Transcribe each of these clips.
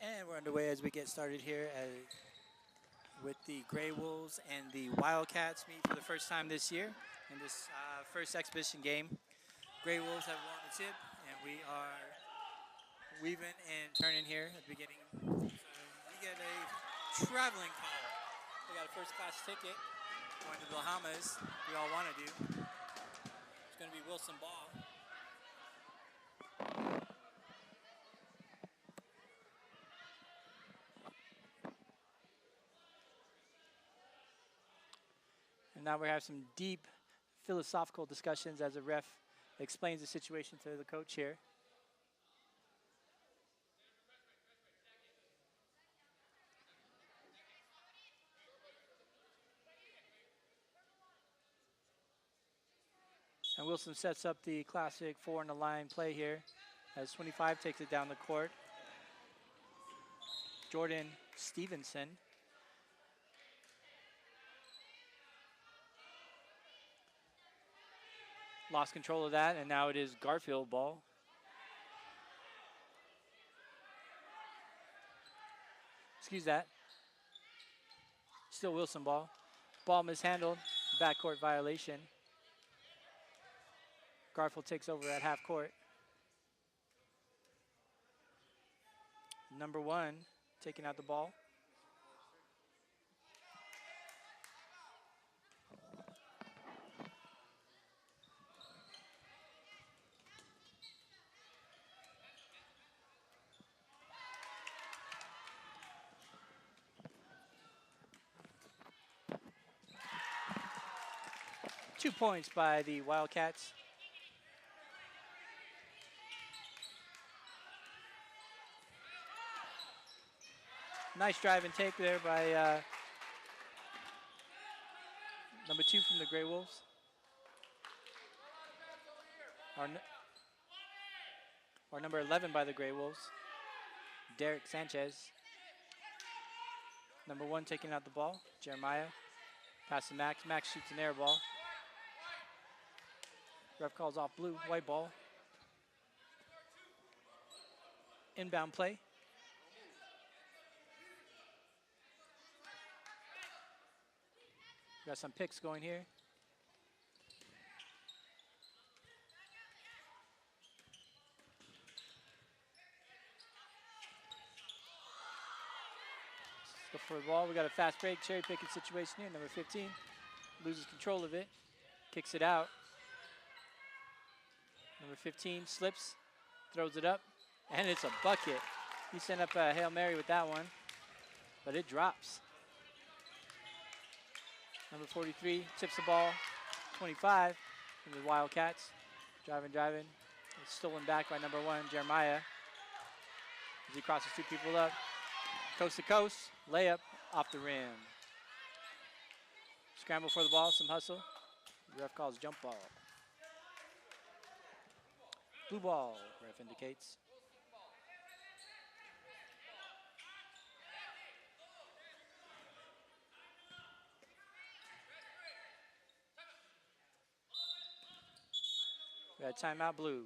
And we're underway as we get started here with the Gray Wolves and the Wildcats meet for the first time this year in this first exhibition game. Gray Wolves have won the tip, and we are weaving and turning here at the beginning. So we get a traveling call. We got a first-class ticket going to the Bahamas. We all want to do. It's going to be Wilson Ball. And now we have some deep philosophical discussions as a ref explains the situation to the coach here. And Wilson sets up the classic 4 in the line play here as 25 takes it down the court. Jordan Stevenson. Lost control of that, and now it is Garfield ball. Excuse that. Still Wilson ball. Ball mishandled, backcourt violation. Garfield takes over at half court. Number 1 taking out the ball. Two points by the Wildcats. Nice drive and take there by number 2 from the Gray Wolves. Or number 11 by the Gray Wolves, Derek Sanchez. Number 1 taking out the ball, Jeremiah. Pass to Max. Max shoots an air ball. Ref calls off blue, white ball. Inbound play. Got some picks going here. Let's go for the ball. We got a fast break, cherry picking situation here. Number 15 loses control of it, kicks it out. Number 15 slips, throws it up, and it's a bucket. He sent up a Hail Mary with that one, but it drops. Number 43 tips the ball, 25 from the Wildcats. Driving. It's stolen back by number 1, Jeremiah. As he crosses 2 people up. Coast to coast, layup off the rim. Scramble for the ball, some hustle. The ref calls jump ball. Blue ball, ref indicates. We got timeout, blue.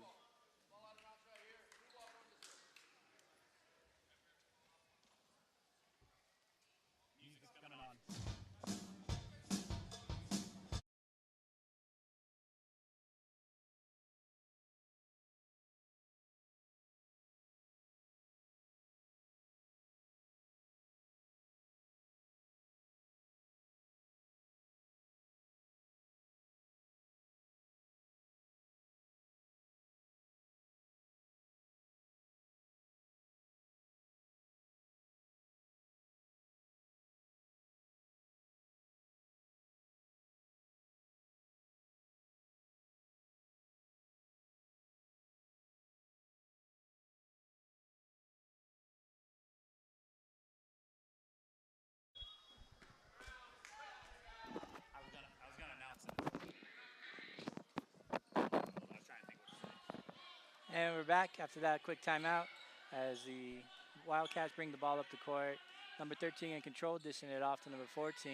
And we're back after that quick timeout as the Wildcats bring the ball up the court. Number 13 in control, dishing it off to number 14.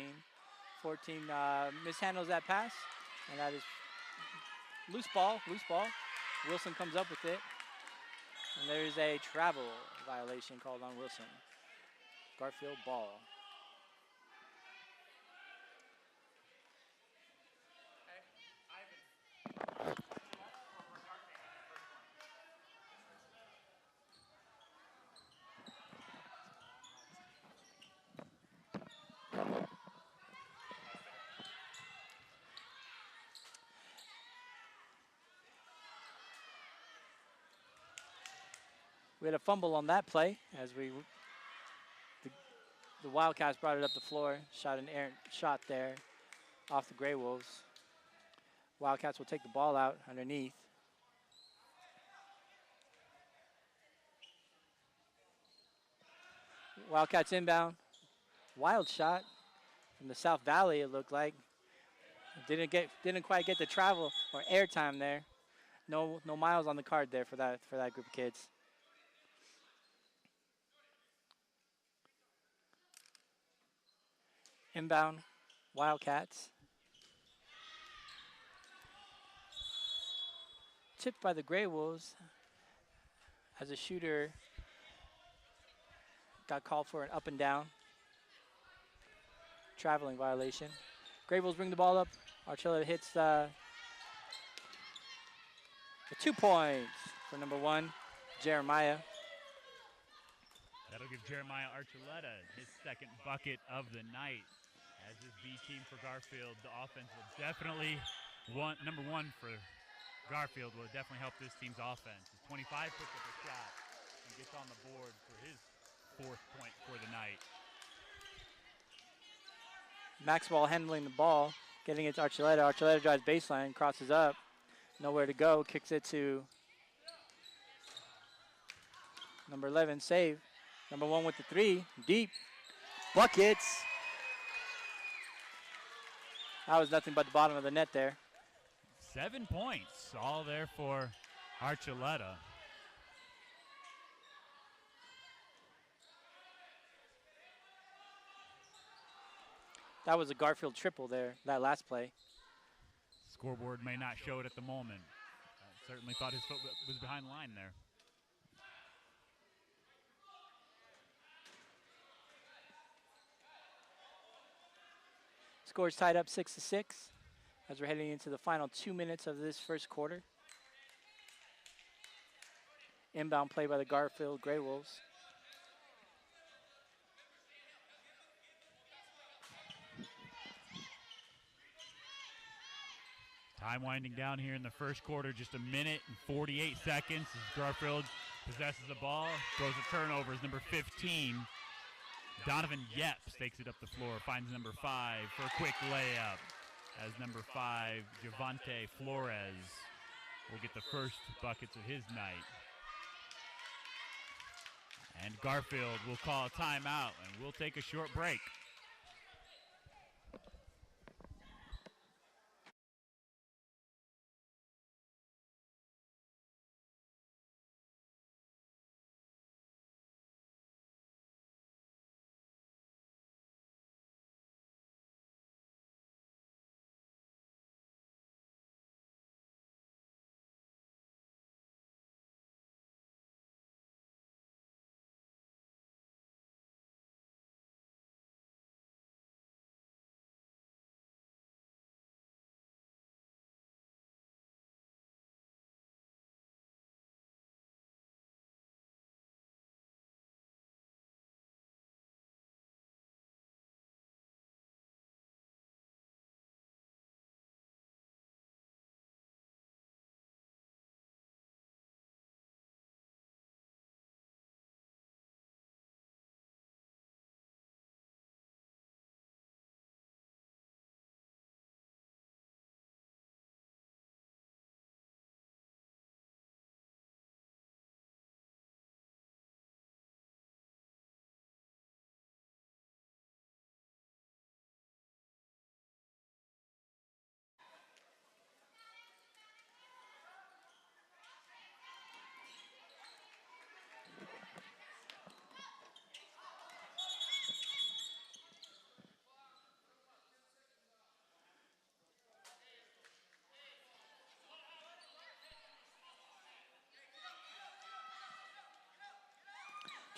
14 mishandles that pass, and that is loose ball. Wilson comes up with it, and there's a travel violation called on Wilson. Garfield ball. We had a fumble on that play as the Wildcats brought it up the floor, shot an errant shot there off the Grey Wolves. Wildcats will take the ball out underneath. Wildcats inbound. Wild shot from the South Valley, it looked like. Didn't quite get the travel or air time there. No miles on the card there for that group of kids. Inbound, Wildcats. Tipped by the Grey Wolves as a shooter got called for an up and down. Traveling violation. Grey Wolves bring the ball up. Archuleta hits the 2 points for number 1, Jeremiah. That'll give Jeremiah Archuleta his second bucket of the night. As his B team for Garfield, the offense will definitely number 1 for Garfield will definitely help this team's offense. His 25 puts up a shot and gets on the board for his 4th point for the night. Maxwell handling the ball, getting it to Archuleta. Archuleta drives baseline, crosses up, nowhere to go, kicks it to number 11, save. Number 1 with the 3, deep, buckets. That was nothing but the bottom of the net there. 7 points, all there for Archuleta. That was a Garfield triple there, that last play. Scoreboard may not show it at the moment. Certainly thought his foot was behind the line there. Score's tied up 6-6 as we're heading into the final 2 minutes of this first quarter. Inbound play by the Garfield Grey Wolves. Time winding down here in the first quarter, just 1 minute and 48 seconds as Garfield possesses the ball, throws a turnover as number 15. Donovan Yepes takes it up the floor, finds number 5 for a quick layup as number 5, Javante Flores, will get the first buckets of his night. And Garfield will call a timeout, and we'll take a short break.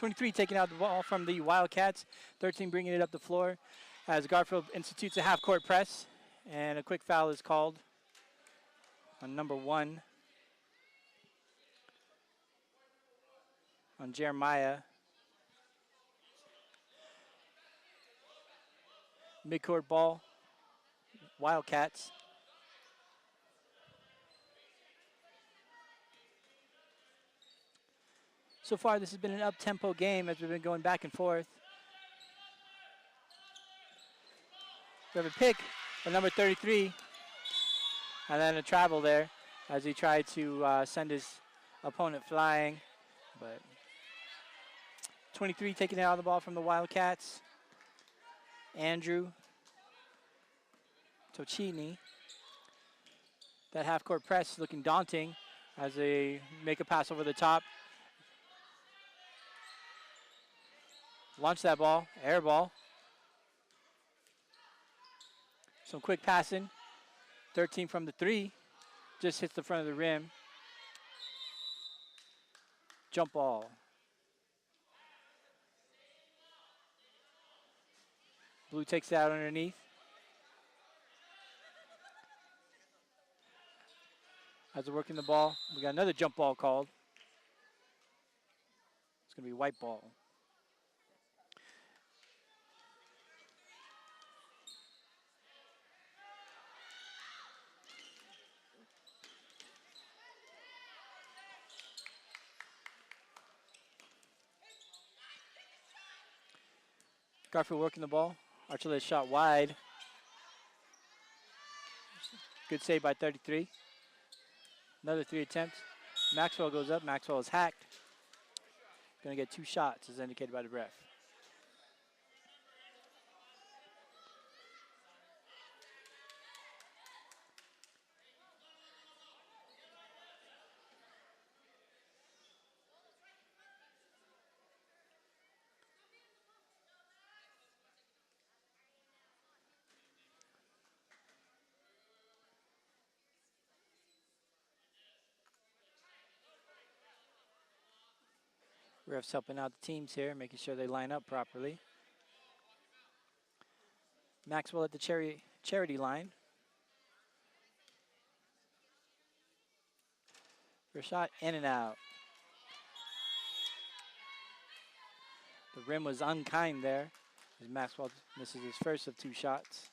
23 taking out the ball from the Wildcats. 13 bringing it up the floor as Garfield institutes a half-court press. And a quick foul is called on number 1 on Jeremiah. Midcourt ball, Wildcats. So far, this has been an up-tempo game as we've been going back and forth. We have a pick for number 33, and then a travel there as he tried to send his opponent flying. But 23 taking out the ball from the Wildcats. Andrew Tocini. That half-court press looking daunting as they make a pass over the top. Launch that ball, air ball. Some quick passing. 13 from the 3. Just hits the front of the rim. Jump ball. Blue takes it out underneath. As they're working the ball, we got another jump ball called. It's going to be white ball. Garfield working the ball. Archuleta shot wide. Good save by 33. Another 3 attempts. Maxwell goes up. Maxwell is hacked. Going to get 2 shots as indicated by the ref. Refs helping out the teams here, making sure they line up properly. Maxwell at the charity line. First shot, in and out. The rim was unkind there as Maxwell misses his first of 2 shots.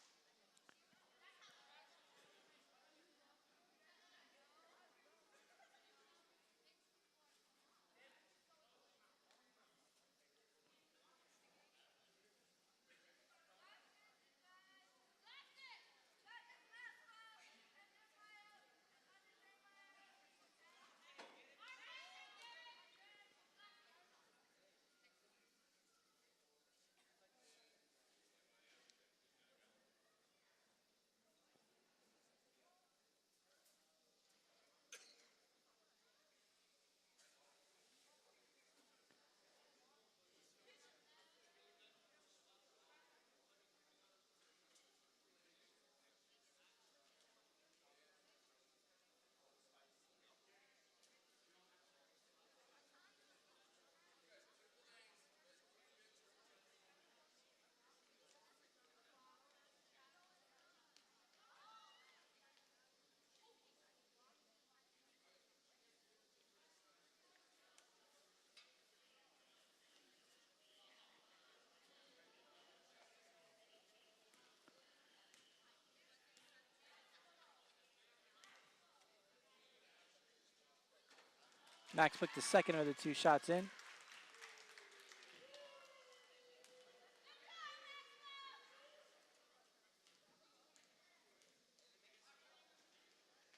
Max put the second of the 2 shots in.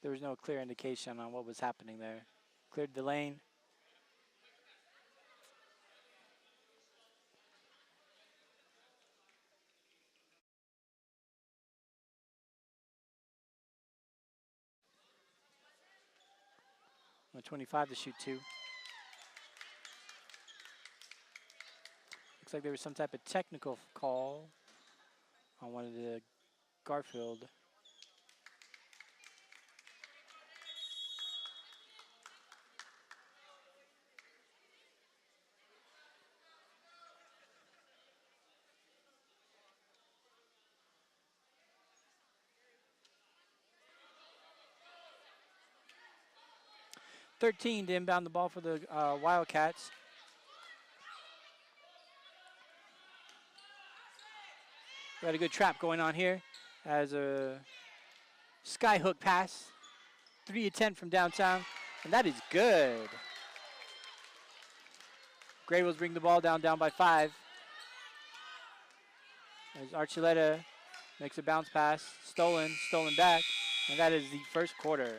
There was no clear indication on what was happening there. Cleared the lane. On 25 to shoot 2. Looks like there was some type of technical call on one of the Garfield. 13 to inbound the ball for the Wildcats. We had a good trap going on here as a sky hook pass. 3 of 10 from downtown, and that is good. Gray Wolves bring the ball down by 5. As Archuleta makes a bounce pass, stolen back, and that is the first quarter.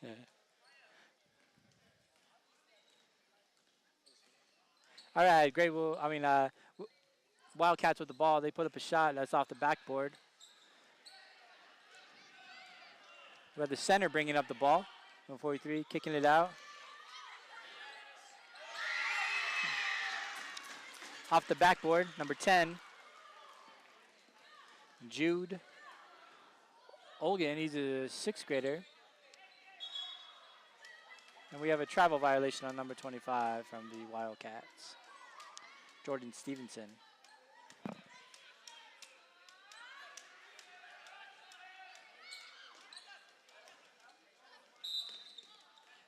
Yeah. All right, great. Well, Wildcats with the ball. They put up a shot that's off the backboard. We have the center bringing up the ball. 143, kicking it out. Off the backboard, number 10, Jude Olgan. He's a 6th grader. And we have a travel violation on number 25 from the Wildcats, Jordan Stevenson.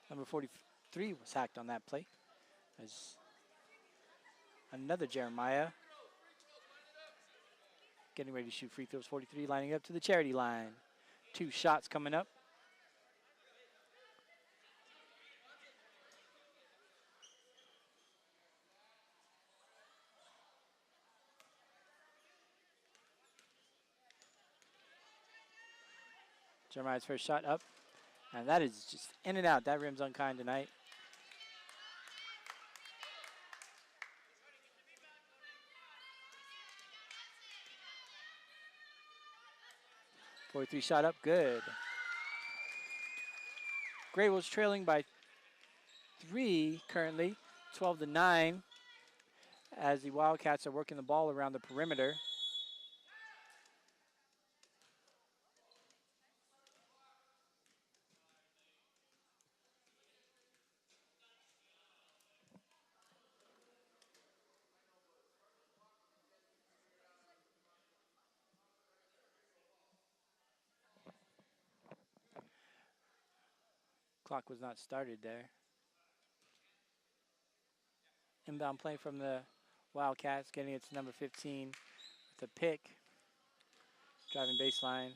Number 43 was hacked on that play. As another Jeremiah getting ready to shoot free throws. 43 lining up to the charity line. 2 shots coming up. Jeremiah's first shot up. And that is just in and out. That rim's unkind tonight. .43 shot up, good. Gray Wolves trailing by 3 currently, 12-9, as the Wildcats are working the ball around the perimeter. Clock was not started there. Inbound play from the Wildcats, getting it to number 15 with a pick. Driving baseline.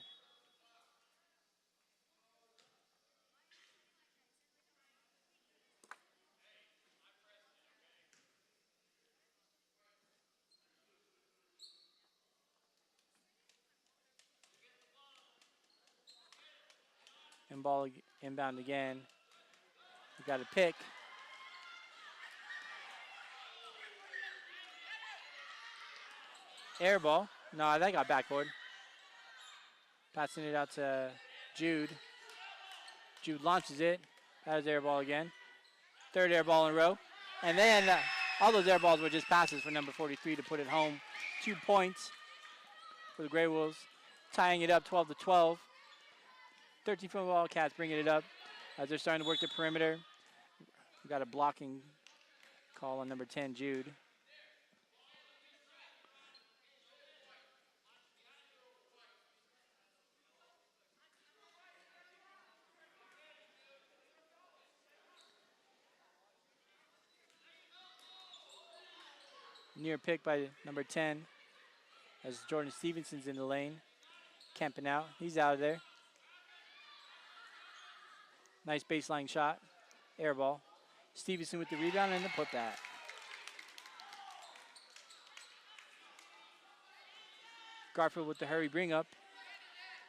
And ball inbound again. We got a pick. Air ball. No, that got backboard. Passing it out to Jude. Jude launches it. That is air ball again. 3rd air ball in a row. And then all those air balls were just passes for number 43 to put it home. 2 points for the Gray Wolves, tying it up 12-12. 13 from the Wildcats bringing it up as they're starting to work the perimeter. We've got a blocking Call on number 10, Jude. Near pick by number 10 as Jordan Stevenson's in the lane. Camping out. He's out of there. Nice baseline shot. Air ball. Stevenson with the rebound and the putback. Garfield with the hurry bring up.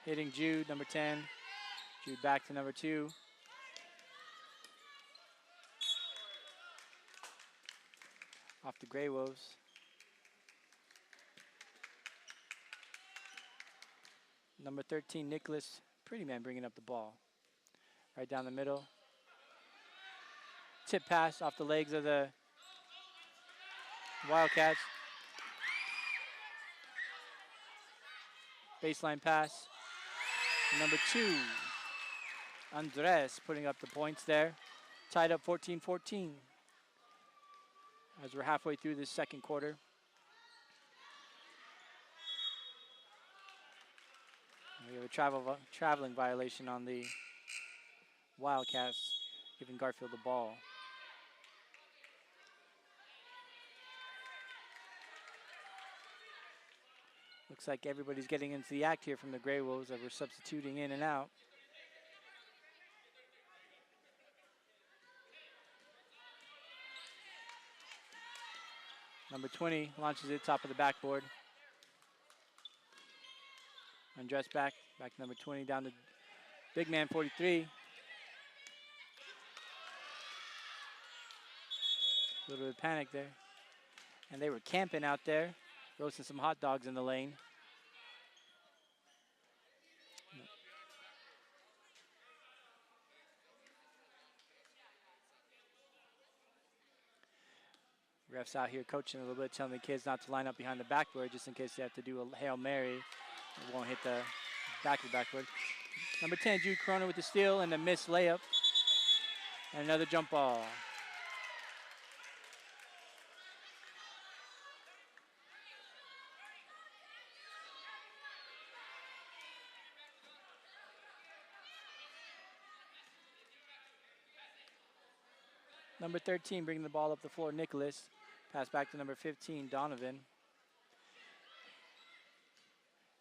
Hitting Jude, number 10. Jude back to number 2. Off the Grey Wolves. Number 13, Nicholas Prettyman bringing up the ball. Right down the middle. Tip pass off the legs of the Wildcats. Baseline pass. Number 2, Andres putting up the points there. Tied up 14-14 as we're halfway through this second quarter. We have a traveling violation on the Wildcats, giving Garfield the ball. Looks like everybody's getting into the act here from the Grey Wolves that we're substituting in and out. Number 20 launches it top of the backboard. Andres back to number 20, down to big man 43. A little bit of panic there. And they were camping out there, roasting some hot dogs in the lane. Refs out here coaching a little bit, telling the kids not to line up behind the backboard just in case they have to do a Hail Mary. It won't hit the back of the backboard. Number 10, Jude Corona with the steal and a missed layup. And another jump ball. Number 13 bringing the ball up the floor, Nicholas. Pass back to number 15, Donovan.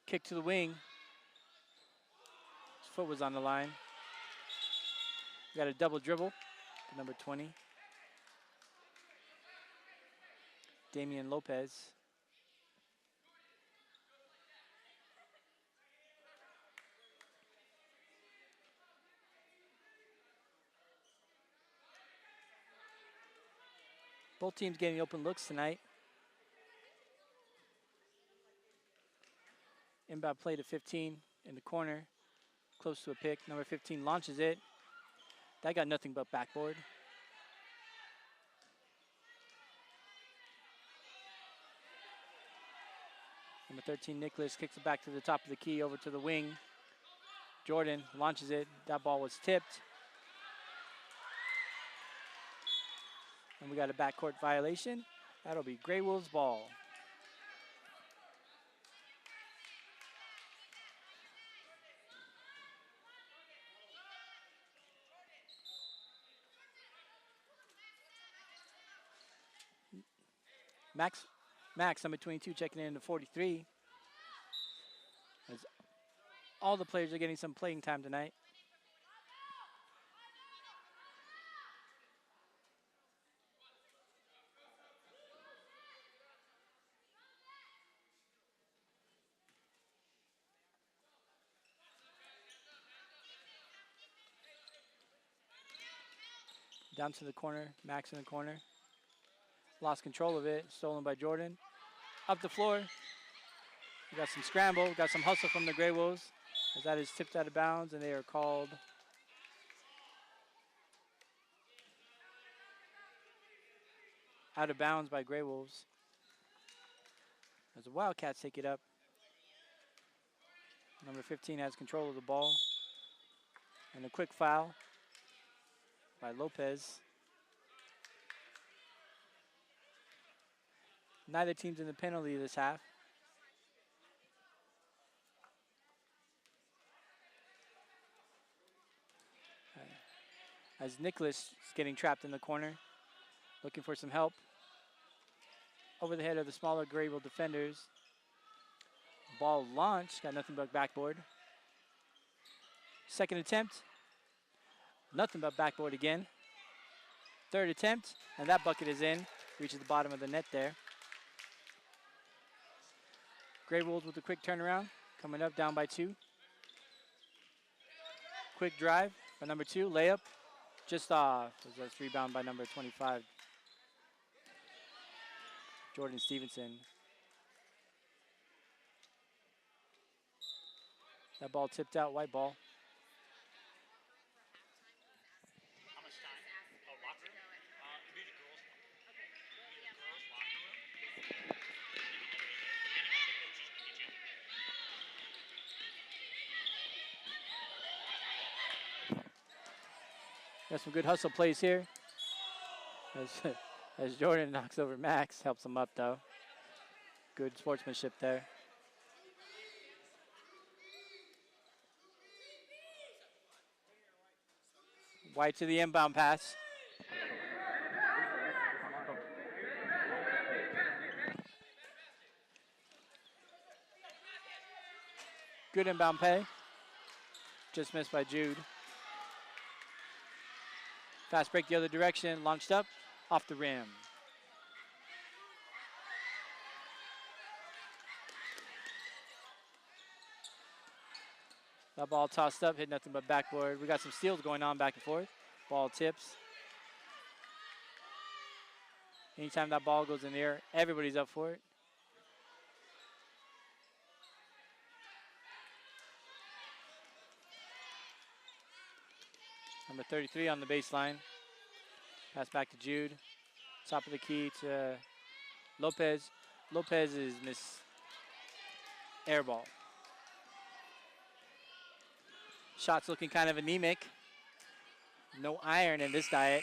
Kick to the wing. His foot was on the line. We got a double dribble to number 20. Damian Lopez. Both teams getting open looks tonight. Inbound play to 15 in the corner, close to a pick. Number 15 launches it. That got nothing but backboard. Number 13, Nicholas, kicks it back to the top of the key, over to the wing. Jordan launches it. That ball was tipped. And we got a backcourt violation. That'll be Grey Wolves ball. Max, number 22, checking in to 43. As all the players are getting some playing time tonight. Down to the corner, Max in the corner. Lost control of it, stolen by Jordan. Up the floor. We got some scramble, we got some hustle from the Grey Wolves. As that is tipped out of bounds, and they are called out of bounds by Grey Wolves. As the Wildcats take it up. Number 15 has control of the ball. And a quick foul by Lopez. Neither team's in the penalty this half. As Nicholas is getting trapped in the corner, looking for some help. Over the head of the smaller Grable defenders. Ball launched, got nothing but backboard. Second attempt, nothing but backboard again. Third attempt, and that bucket is in. Reaches the bottom of the net there. Grey Wolves with a quick turnaround, coming up down by 2. Quick drive by number 2, layup, just off. That's rebound by number 25, Jordan Stevenson. That ball tipped out, white ball. How much time? Oh, locker room? It'd be the girls. Be the girls' locker room. Anyone the coaches can get you. Got some good hustle plays here. As Jordan knocks over Max, helps him up though. Good sportsmanship there. White to the inbound pass. Good inbound pay. Just missed by Jude. Fast break the other direction, launched up, off the rim. That ball tossed up, hit nothing but backboard. We got some steals going on back and forth. Ball tips. Anytime that ball goes in the air, everybody's up for it. Number 33 on the baseline. Pass back to Jude. Top of the key to Lopez. Lopez is miss air ball. Shots looking kind of anemic. No iron in this diet.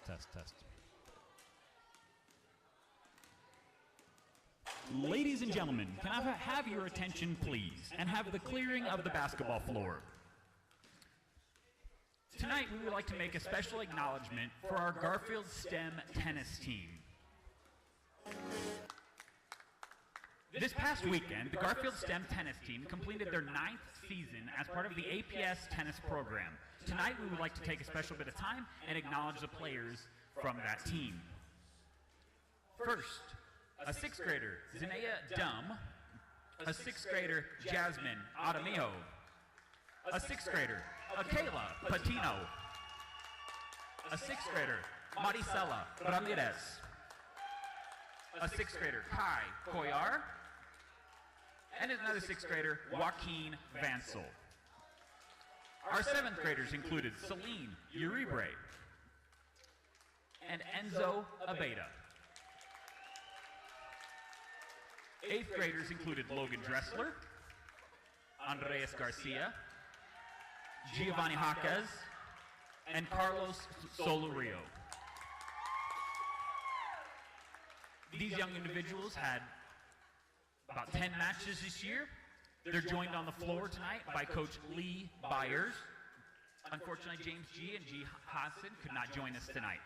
test. Ladies and gentlemen, can I have your attention, please, and have the clearing of the basketball floor? Tonight, we would like to make a special acknowledgement for our Garfield STEM tennis team. This past weekend, the Garfield STEM tennis team completed their 9th season as part of the APS tennis program. Tonight, we would like to take a special bit of time and acknowledge the players from that team. First, a 6th grader, Zinaya Dum, a 6th grader, Jasmine Adamijo, a 6th grader, Akela Patino, a 6th grader, Maricela Ramirez, a 6th grader, Kai Koyar, and another 6th grader, Joaquin Vansel. Our 7th graders included Celine Uribre and Enzo Abeda. 8th graders included Logan Dressler, Andreas Garcia, Giovanni Jaquez, and Carlos Solorio. These young individuals had about 10 matches this year. They're joined on the floor tonight by Coach Lee Byers. Unfortunately, James G. and G. Hassan could not join us tonight.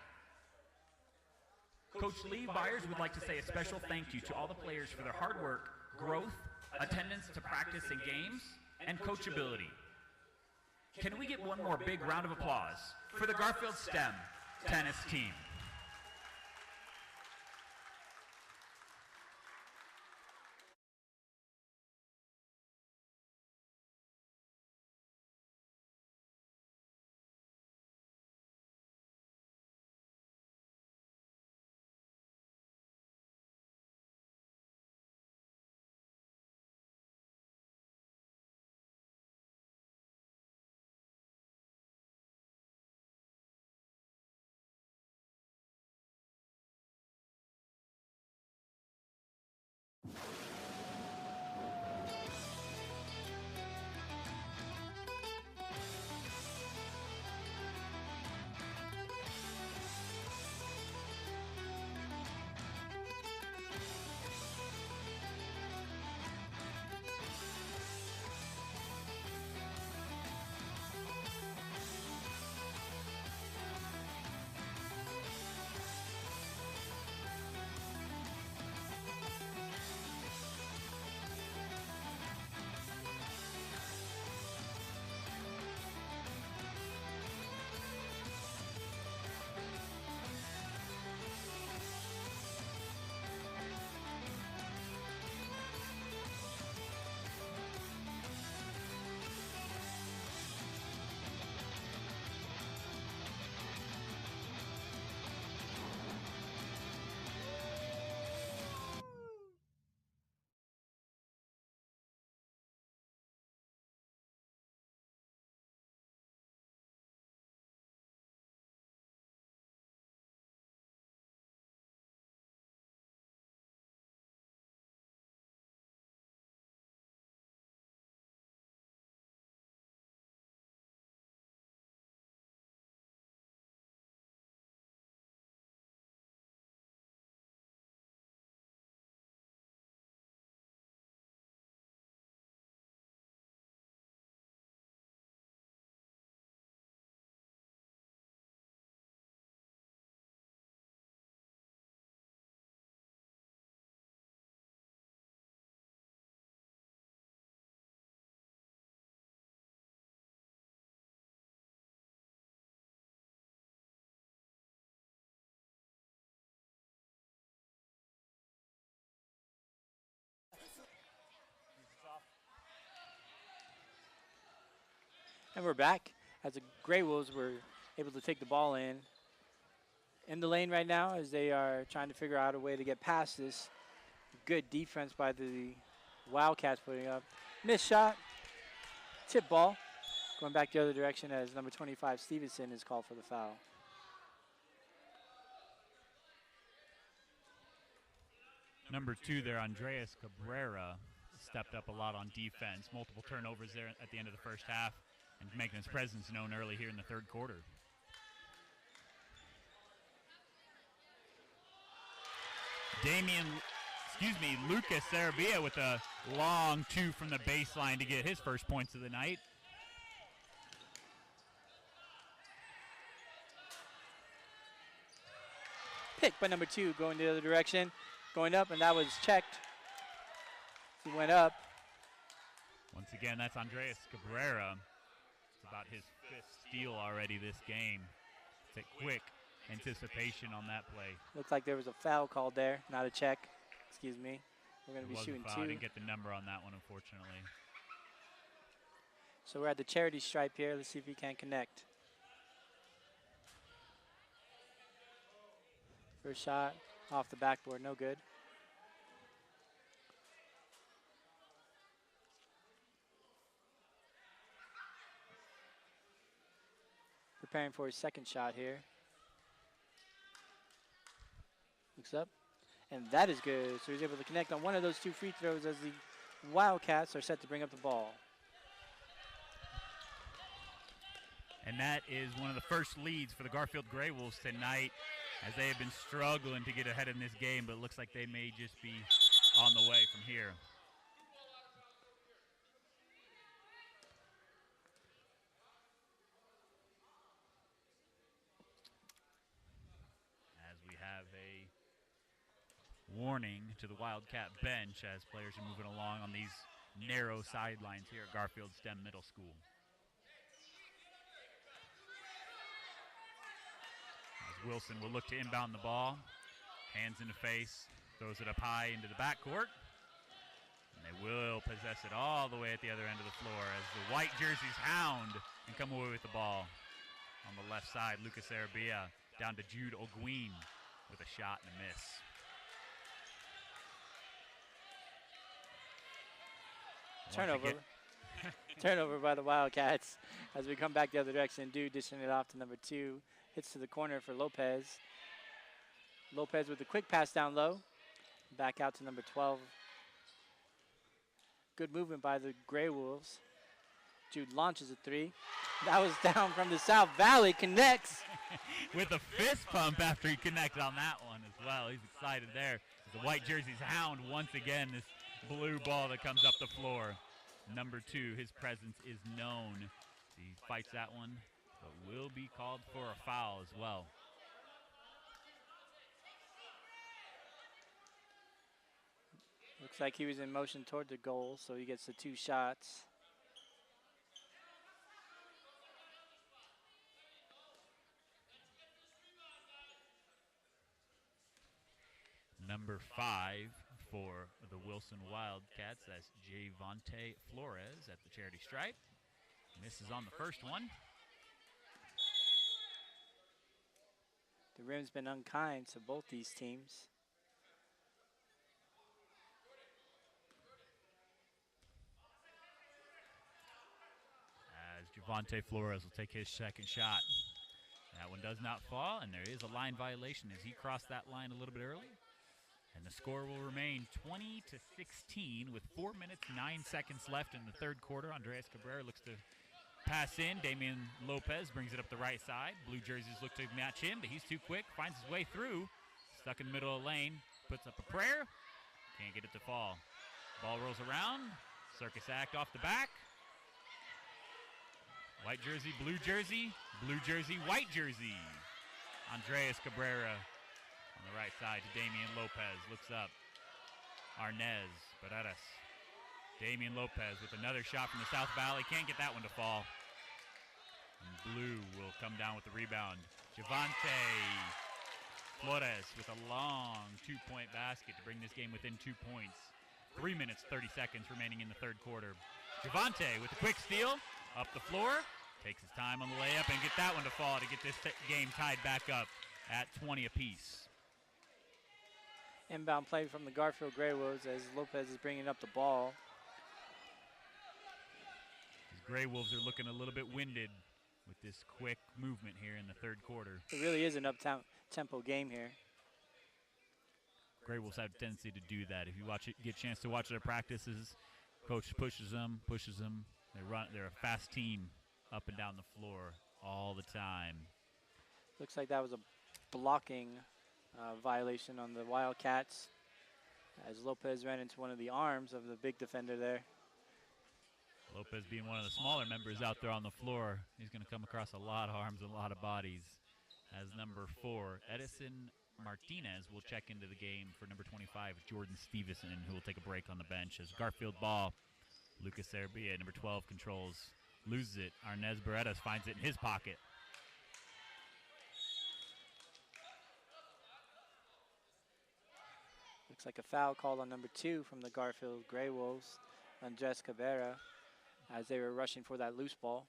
Coach Lee Byers would like to say a special thank you to all the players for their hard work, growth, attendance to practice and games, and coachability. Can we get one more big round of applause for the Garfield STEM tennis team? And we're back as the Grey Wolves were able to take the ball in the lane right now as they are trying to figure out a way to get past this good defense by the Wildcats putting up. Missed shot, tip ball, going back the other direction as number 25 Stevenson is called for the foul. Number 2 there, Andreas Cabrera, stepped up a lot on defense. Multiple turnovers there at the end of the first half and making his presence known early here in the third quarter. Lucas Sarabia with a long two from the baseline to get his first points of the night. Pick by number 2, going the other direction, going up, and that was checked. He went up. Once again, that's Andres Cabrera. It's about his 5th steal already this game. It's a quick anticipation on that play. Looks like there was a foul called there, not a check. Excuse me. We're going to be shooting 2. I didn't get the number on that one, unfortunately. So we're at the charity stripe here. Let's see if he can connect. First shot off the backboard, no good. Preparing for his second shot here. Looks up, and that is good. So he's able to connect on one of those 2 free throws as the Wildcats are set to bring up the ball. And that is one of the first leads for the Garfield Grey Wolves tonight, as they have been struggling to get ahead in this game, but it looks like they may just be on the way from here. As we have a warning to the Wildcat bench as players are moving along on these narrow sidelines here at Garfield STEM Middle School. Wilson will look to inbound the ball. Hands in the face, throws it up high into the backcourt. And they will possess it all the way at the other end of the floor as the white jerseys hound and come away with the ball. On the left side, Lucas Arabia down to Jude O'Gueen with a shot and a miss. Turnover. Turnover by the Wildcats as we come back the other direction. Dude dishing it off to number 2. Hits to the corner for Lopez. Lopez with a quick pass down low. Back out to number 12. Good movement by the Grey Wolves. Jude launches a 3. That was down from the South Valley. Connects. With a fist pump after he connected on that one as well. He's excited there. The white jerseys hound once again this blue ball that comes up the floor. Number 2, his presence is known. He fights that one, but will be called for a foul as well. Looks like he was in motion toward the goal, so he gets the 2 shots. Number 5 for the Wilson Wildcats, that's Javonte Flores at the charity stripe. Misses on the first one. The rim's been unkind to both these teams. As Javonte Flores will take his second shot. That one does not fall, and there is a line violation as he crossed that line a little bit early. And the score will remain 20-16 with 4 minutes, 9 seconds left in the third quarter. Andres Cabrera looks to pass in. Damian Lopez brings it up the right side. Blue jerseys look to match him, but he's too quick. Finds his way through. Stuck in the middle of the lane. Puts up a prayer. Can't get it to fall. Ball rolls around. Circus act off the back. White jersey, blue jersey, white jersey. Andres Cabrera on the right side to Damian Lopez. Looks up. Arnez, Barreras. Damian Lopez with another shot from the South Valley. Can't get that one to fall. And blue will come down with the rebound. Javonte Flores with a long two-point basket to bring this game within 2 points. 3 minutes, 30 seconds remaining in the third quarter. Javonte with a quick steal. Up the floor. Takes his time on the layup and get that one to fall to get this game tied back up at 20 apiece. Inbound play from the Garfield Grey Wolves as Lopez is bringing up the ball. The Grey Wolves are looking a little bit winded with this quick movement here in the third quarter. It really is an up-tempo game here. Grey Wolves have a tendency to do that. If you get a chance to watch their practices, coach pushes them. They're a fast team up and down the floor all the time. Looks like that was a blocking violation on the Wildcats as Lopez ran into one of the arms of the big defender there. Lopez being one of the smaller members out there on the floor, he's going to come across a lot of arms and a lot of bodies. As number 4, Edison Martinez will check into the game for number 25, Jordan Stevenson, who will take a break on the bench. As Garfield ball, Lucas Serbia, number 12, controls, loses it. Arnez Beretas finds it in his pocket. Looks like a foul called on number 2 from the Garfield Grey Wolves, Andres Cabrera, as they were rushing for that loose ball.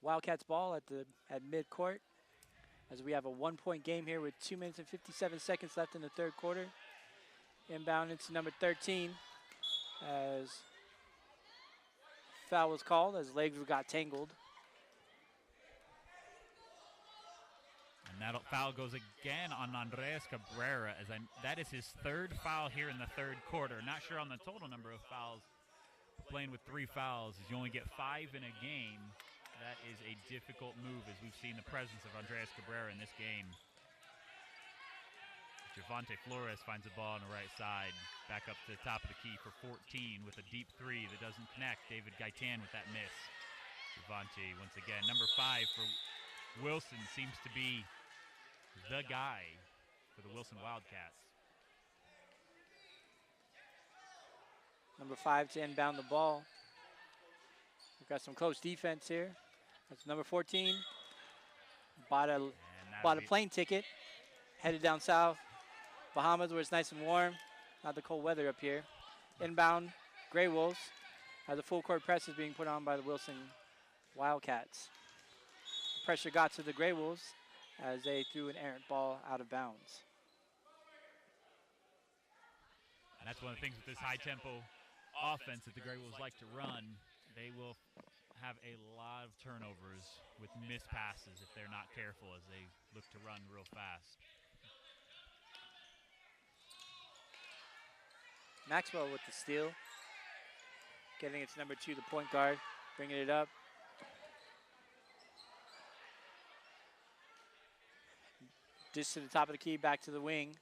Wildcats ball at midcourt, as we have a 1-point game here with 2 minutes and 57 seconds left in the third quarter. Inbound into number 13 as foul was called as legs got tangled. And that foul goes again on Andres Cabrera, as that is his third foul here in the third quarter. Not sure on the total number of fouls. Playing with 3 fouls, as you only get 5 in a game. That is a difficult move, as we've seen the presence of Andres Cabrera in this game. Javante Flores finds the ball on the right side. Back up to the top of the key for 14 with a deep 3 that doesn't connect. David Gaitan with that miss. Javante once again. Number 5 for Wilson seems to be the guy for the Wilson Wildcats. Number 5 to inbound the ball. We've got some close defense here. That's number 14. Bought a plane ticket, headed down south. Bahamas, where it's nice and warm. Not the cold weather up here. Inbound, Grey Wolves, as a full court press is being put on by the Wilson Wildcats. Pressure got to the Grey Wolves as they threw an errant ball out of bounds. And that's one of the things with this high-tempo offense that the Grey Wolves like to run. They will have a lot of turnovers with missed passes if they're not careful as they look to run real fast. Maxwell with the steal. Getting it to number 2, the point guard. Bringing it up. Just to the top of the key, back to the wing.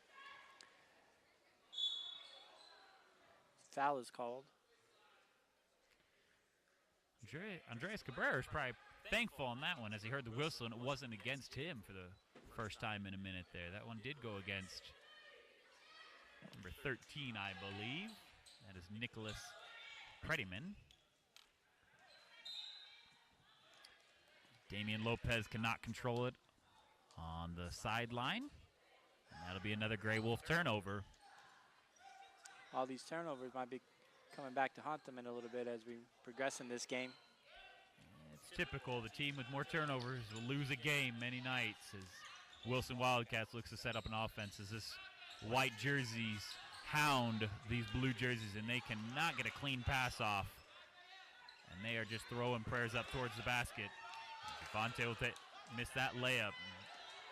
Foul is called. Andres Cabrera is probably thankful on that one as he heard the whistle and it wasn't against him for the first time in a minute there. That one did go against number 13, I believe. That is Nicholas Prettyman. Damian Lopez cannot control it on the sideline. And that'll be another Grey Wolf turnover. All these turnovers might be coming back to haunt them in a little bit as we progress in this game. It's typical. The team with more turnovers will lose a game many nights as Wilson Wildcats looks to set up an offense as this white jerseys hound these blue jerseys, and they cannot get a clean pass off. And they are just throwing prayers up towards the basket. Javante will miss that layup.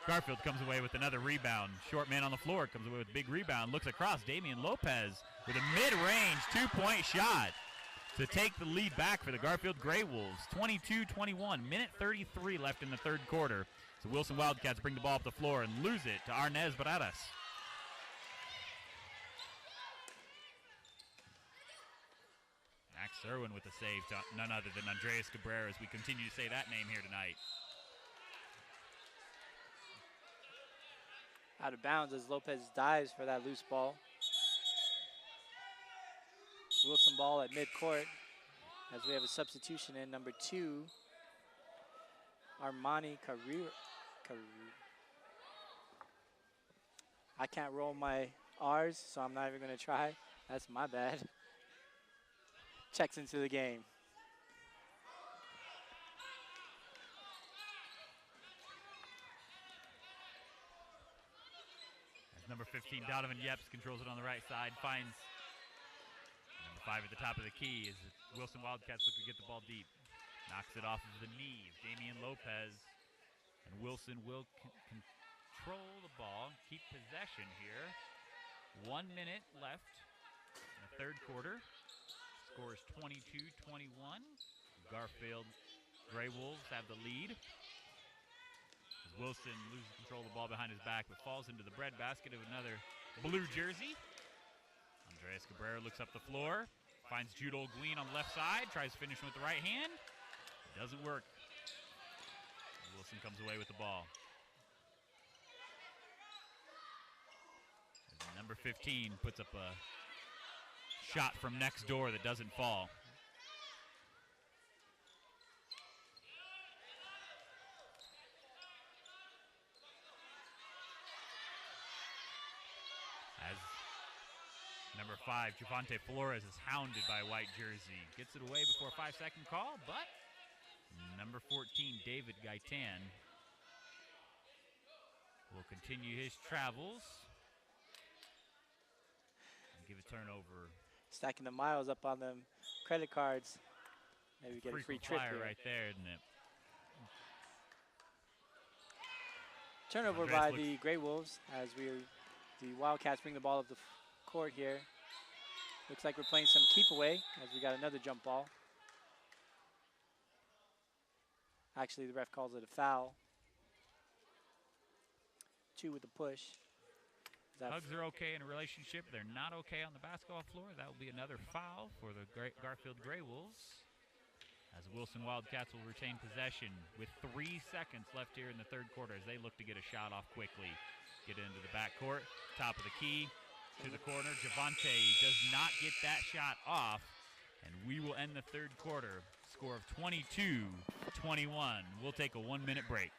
Garfield comes away with another rebound. Short man on the floor comes away with a big rebound. Looks across. Damian Lopez with a mid-range two-point shot to take the lead back for the Garfield Grey Wolves. 22-21, minute 33 left in the third quarter. So Wilson Wildcats bring the ball up the floor and lose it to Arnez Baradas. Max Irwin with the save to none other than Andres Cabrera as we continue to say that name here tonight. Out of bounds as Lopez dives for that loose ball. Wilson ball at midcourt as we have a substitution in number 2, Armani Carrera. I can't roll my R's, so I'm not even going to try. That's my bad. Checks into the game. Number 15, Donovan Yepes controls it on the right side, finds number 5 at the top of the key as the Wilson Wildcats look to get the ball deep. Knocks it off of the knee of Damian Lopez, and Wilson will control the ball, keep possession here. 1 minute left in the third quarter. Score is 22-21. Garfield Grey Wolves have the lead. As Wilson loses control of the ball behind his back, but falls into the breadbasket of another blue jersey. Andreas Cabrera looks up the floor, finds Jude Olguin on the left side, tries finishing with the right hand. Doesn't work. Wilson comes away with the ball. And number 15 puts up a shot from next door that doesn't fall. As number 5, Javante Flores, is hounded by a white jersey. Gets it away before a 5-second call, but number 14, David Gaitan, will continue his travels and give a turnover. Stacking the miles up on them credit cards. Maybe get a free trip here. Right there, isn't it? Turnover by the Grey Wolves as the Wildcats bring the ball up the court here. Looks like we're playing some keep away as we got another jump ball. Actually, the ref calls it a foul. 2 with the push. Hugs are okay in a relationship. They're not okay on the basketball floor. That will be another foul for the Garfield Grey Wolves, as the Wilson Wildcats will retain possession with 3 seconds left here in the third quarter as they look to get a shot off quickly. Get into the backcourt, top of the key, to the corner. Javante does not get that shot off, and we will end the third quarter. Score of 22-21. We'll take a 1-minute break.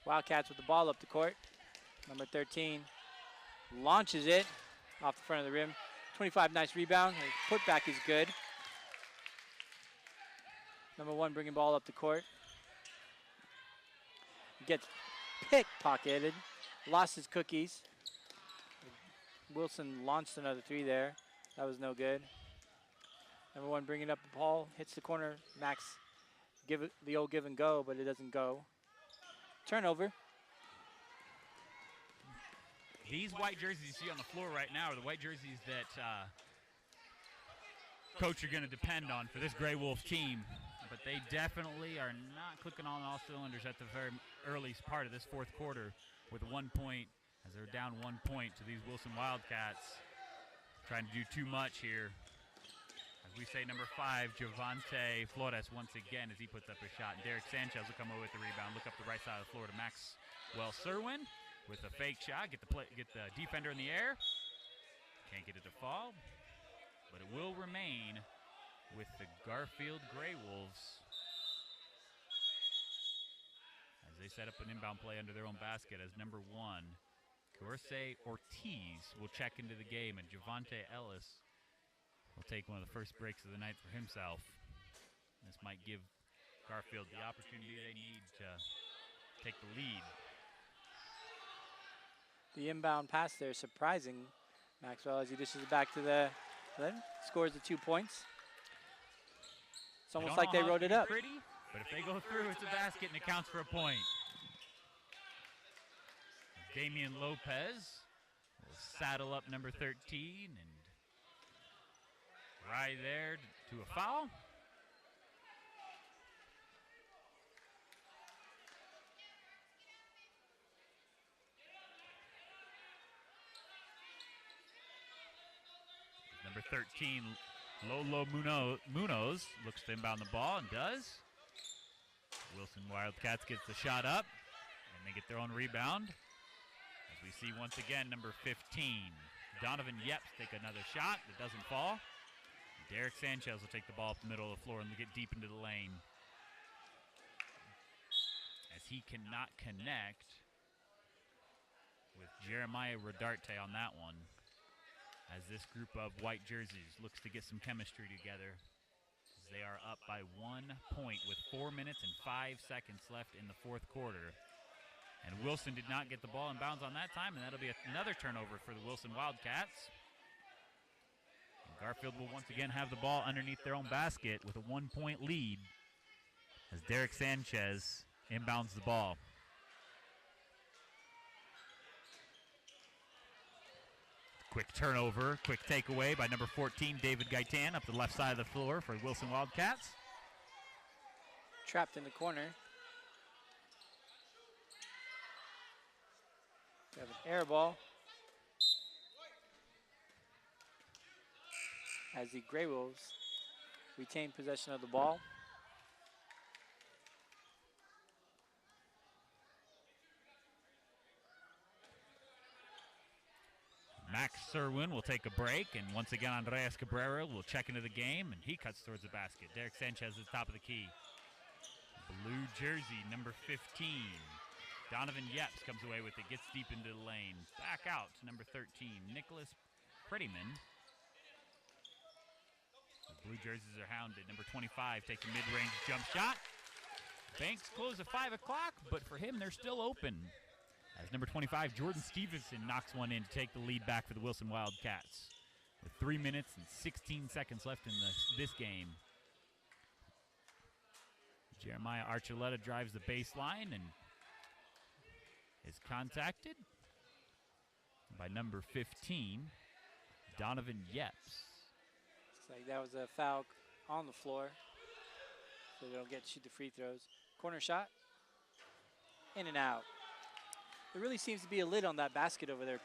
Wildcats with the ball up the court. Number 13 launches it off the front of the rim. 25, nice rebound. His putback is good. Number 1 bringing ball up the court. Gets pickpocketed. Lost his cookies. Wilson launched another 3 there. That was no good. Number 1 bringing up the ball. Hits the corner. Max give it the old give and go, but it doesn't go. Turnover. These white jerseys you see on the floor right now are the white jerseys that coach are going to depend on for this Grey Wolf team. But they definitely are not clicking on all cylinders at the very early part of this fourth quarter with 1 point, as they're down 1 point to these Wilson Wildcats. Trying to do too much here. As we say, number 5, Javante Flores once again as he puts up a shot. And Derek Sanchez will come over with the rebound. Look up the right side of the floor to Maxwell Serwin with a fake shot. Get the defender in the air. Can't get it to fall. But it will remain with the Garfield Grey Wolves as they set up an inbound play under their own basket as number 1, Corse Ortiz, will check into the game, and Javante Ellis will take one of the first breaks of the night for himself. This might give Garfield the opportunity they need to take the lead. The inbound pass there, surprising Maxwell as he dishes it back to the left, scores the 2 points. It's almost like they wrote it up. Pretty, but if they go through, it's a basket and it counts for a point. Damian Lopez will saddle up number 13 and right there to a foul. Number 13, Lolo Munoz looks to inbound the ball and does. Wilson Wildcats gets the shot up, and they get their own rebound. As we see once again, number 15, Donovan Yepes take another shot that doesn't fall. Derek Sanchez will take the ball up the middle of the floor and get deep into the lane. As he cannot connect with Jeremiah Rodarte on that one. As this group of white jerseys looks to get some chemistry together. As they are up by 1 point with 4 minutes and 5 seconds left in the fourth quarter. And Wilson did not get the ball in bounds on that time, and that'll be another turnover for the Wilson Wildcats. And Garfield will once again have the ball underneath their own basket with a 1 point lead as Derek Sanchez inbounds the ball. Quick turnover, quick takeaway by number 14, David Gaitan, up the left side of the floor for Wilson Wildcats. Trapped in the corner. We have an air ball. As the Grey Wolves retain possession of the ball. Max Serwin will take a break, and once again Andreas Cabrera will check into the game, and he cuts towards the basket. Derek Sanchez is top of the key. Blue jersey, number 15. Donovan Yepes comes away with it, gets deep into the lane. Back out to number 13, Nicholas Prettyman. The blue jerseys are hounded. Number 25 takes a mid-range jump shot. Banks close at 5 o'clock, but for him, they're still open. As number 25, Jordan Stevenson knocks one in to take the lead back for the Wilson Wildcats. With 3 minutes and 16 seconds left in this game. Jeremiah Archuleta drives the baseline and is contacted by number 15, Donovan Yepes. Looks like that was a foul on the floor, so they don't get to shoot the free throws. Corner shot, in and out. There really seems to be a lid on that basket over there.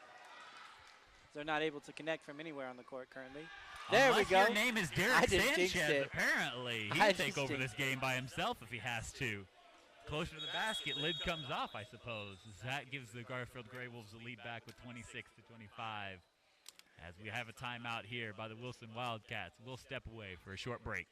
They're not able to connect from anywhere on the court currently. There Unless we go. Your name is Derek Sanchez, apparently. He'll take over this game by himself if he has to. Closer to the basket, lid comes off, I suppose. That gives the Garfield Grey Wolves the lead back with 26 to 25. As we have a timeout here by the Wilson Wildcats. We'll step away for a short break.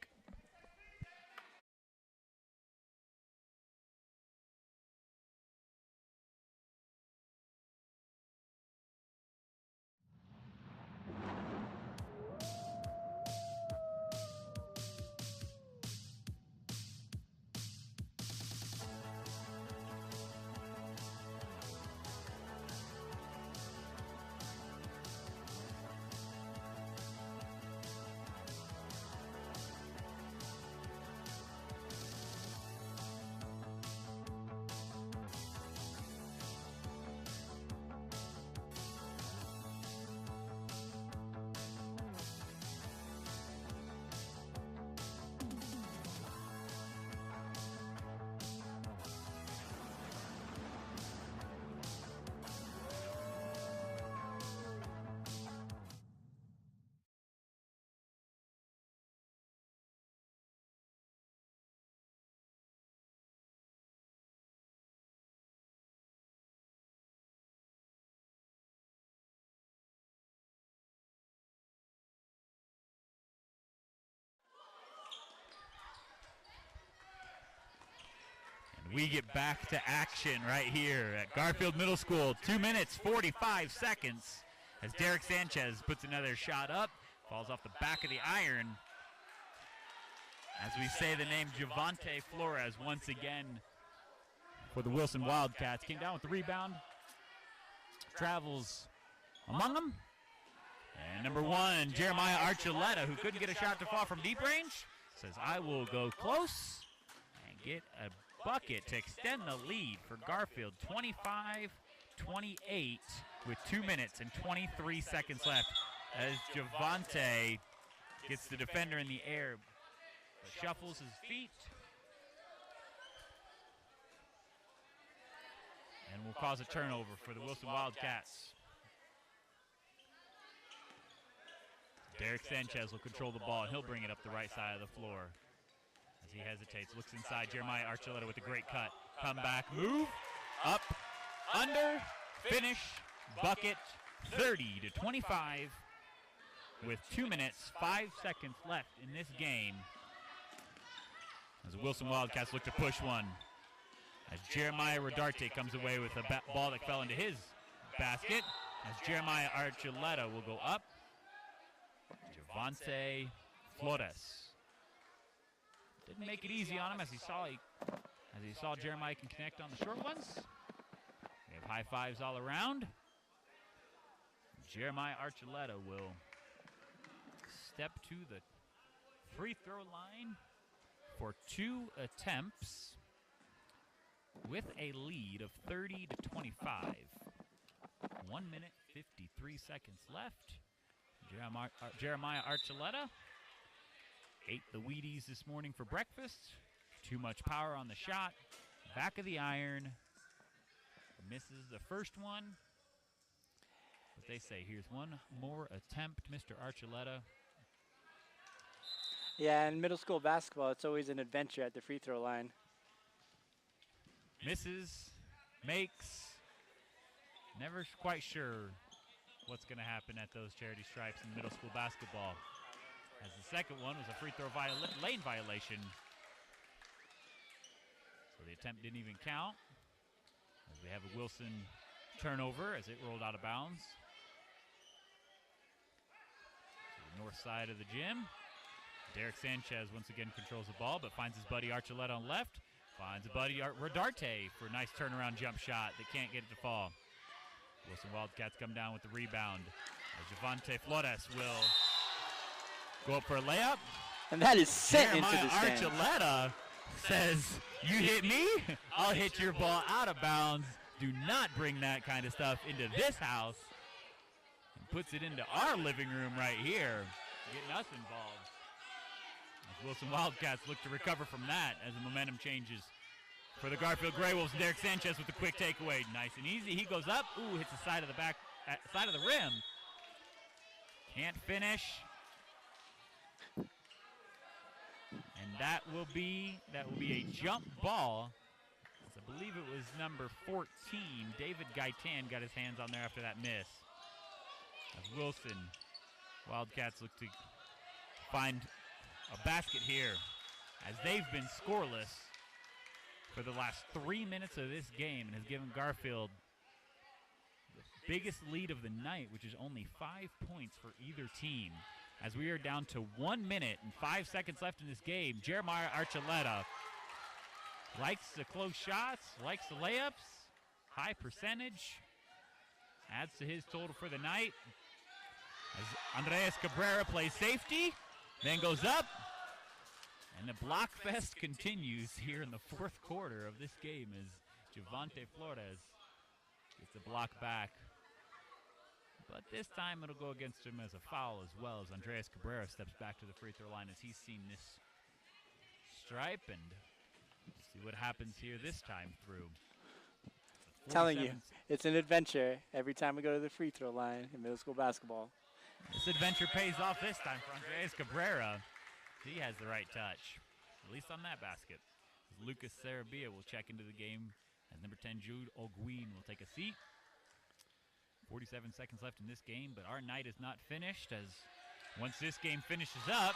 We get back to action right here at Garfield Middle School. 2 minutes, 45 seconds as Derek Sanchez puts another shot up. Falls off the back of the iron. As we say the name Javante Flores once again for the Wilson Wildcats. Came down with the rebound. Travels among them. And number 1, Jeremiah Archuleta, who couldn't get a shot to fall from deep range, says, I will go close and get a bucket to extend the lead for Garfield. 25-28 with 2 minutes and 23 seconds left as Javante gets the defender in the air, but shuffles his feet and will cause a turnover for the Wilson Wildcats. Derek Sanchez will control the ball, and he'll bring it up the right side of the floor. As he hesitates, looks inside. Jeremiah Archuleta with a great cut. Come back, move, up, under, finish, bucket, 30-25 with 2 minutes, 5 seconds left in this game. As the Wilson Wildcats look to push one. As Jeremiah Rodarte comes away with a ball that fell into his basket. As Jeremiah Archuleta will go up. Javante Flores didn't make it easy on him as he saw Jeremiah can connect on the short ones. We have high fives all around. Jeremiah Archuleta will step to the free throw line for 2 attempts with a lead of 30-25. 1 minute, 53 seconds left. Jeremiah Archuleta ate the Wheaties this morning for breakfast. Too much power on the shot. Back of the iron. Misses the first one. But they say, here's one more attempt, Mr. Archuleta. Yeah, in middle school basketball, it's always an adventure at the free throw line. Misses, makes, never quite sure what's going to happen at those charity stripes in middle school basketball. As the second one was a free throw lane violation. So the attempt didn't even count. As we have a Wilson turnover as it rolled out of bounds. To the north side of the gym. Derek Sanchez once again controls the ball, but finds his buddy Archuleta on left. Finds a buddy Rodarte for a nice turnaround jump shot that can't get it to fall. Wilson Wildcats come down with the rebound. As Javante Flores will go up for a layup. And that is sent into Jeremiah the stands. Archuleta says, you hit me, I'll hit your ball out of bounds. Do not bring that kind of stuff into this house. And puts it into our living room right here, getting us involved. As Wilson Wildcats look to recover from that as the momentum changes. For the Garfield Grey Wolves, Derek Sanchez with the quick takeaway. Nice and easy. He goes up. Ooh, hits the side of the side of the rim. Can't finish. And that will be a jump ball. I believe it was number 14. David Gaitan got his hands on there after that miss. As Wilson Wildcats look to find a basket here as they've been scoreless for the last 3 minutes of this game and has given Garfield the biggest lead of the night, which is only 5 points for either team. As we are down to 1 minute and 5 seconds left in this game, Jeremiah Archuleta likes the close shots, likes the layups, high percentage, adds to his total for the night. As Andres Cabrera plays safety, then goes up. And the block fest continues here in the fourth quarter of this game as Javante Flores gets the block back. But this time it'll go against him as a foul as well as Andres Cabrera steps back to the free throw line as he's seen this stripe, and see what happens here this time through. Telling you, it's an adventure every time we go to the free throw line in middle school basketball. This adventure pays off this time for Andres Cabrera. He has the right touch, at least on that basket. Lucas Sarabia will check into the game as number 10, Jude Ogween, will take a seat. 47 seconds left in this game, but our night is not finished as once this game finishes up,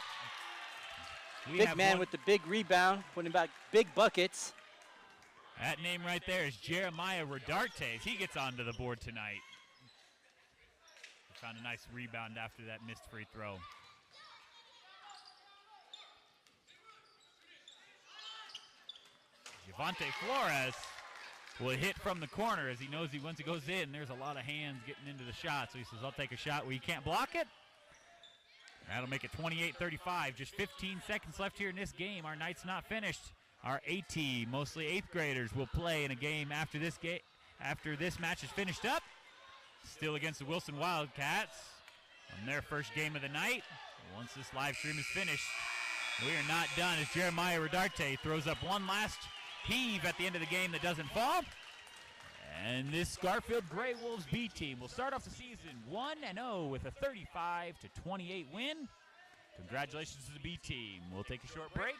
big man with the big rebound, putting back big buckets. That name right there is Jeremiah Rodarte as he gets onto the board tonight. He found a nice rebound after that missed free throw. Devontae Flores will hit from the corner as he knows once it goes in, there's a lot of hands getting into the shot. So he says, I'll take a shot where you can't block it. That'll make it 28-35. Just 15 seconds left here in this game. Our night's not finished. Our AT, mostly 8th graders, will play in a game after this match is finished up. Still against the Wilson Wildcats on their first game of the night. Once this live stream is finished, we are not done as Jeremiah Rodarte throws up one last heave at the end of the game that doesn't fall. And this Garfield Grey Wolves B team will start off the season 1-0 with a 35-28 win. Congratulations to the B team. We'll take a short break.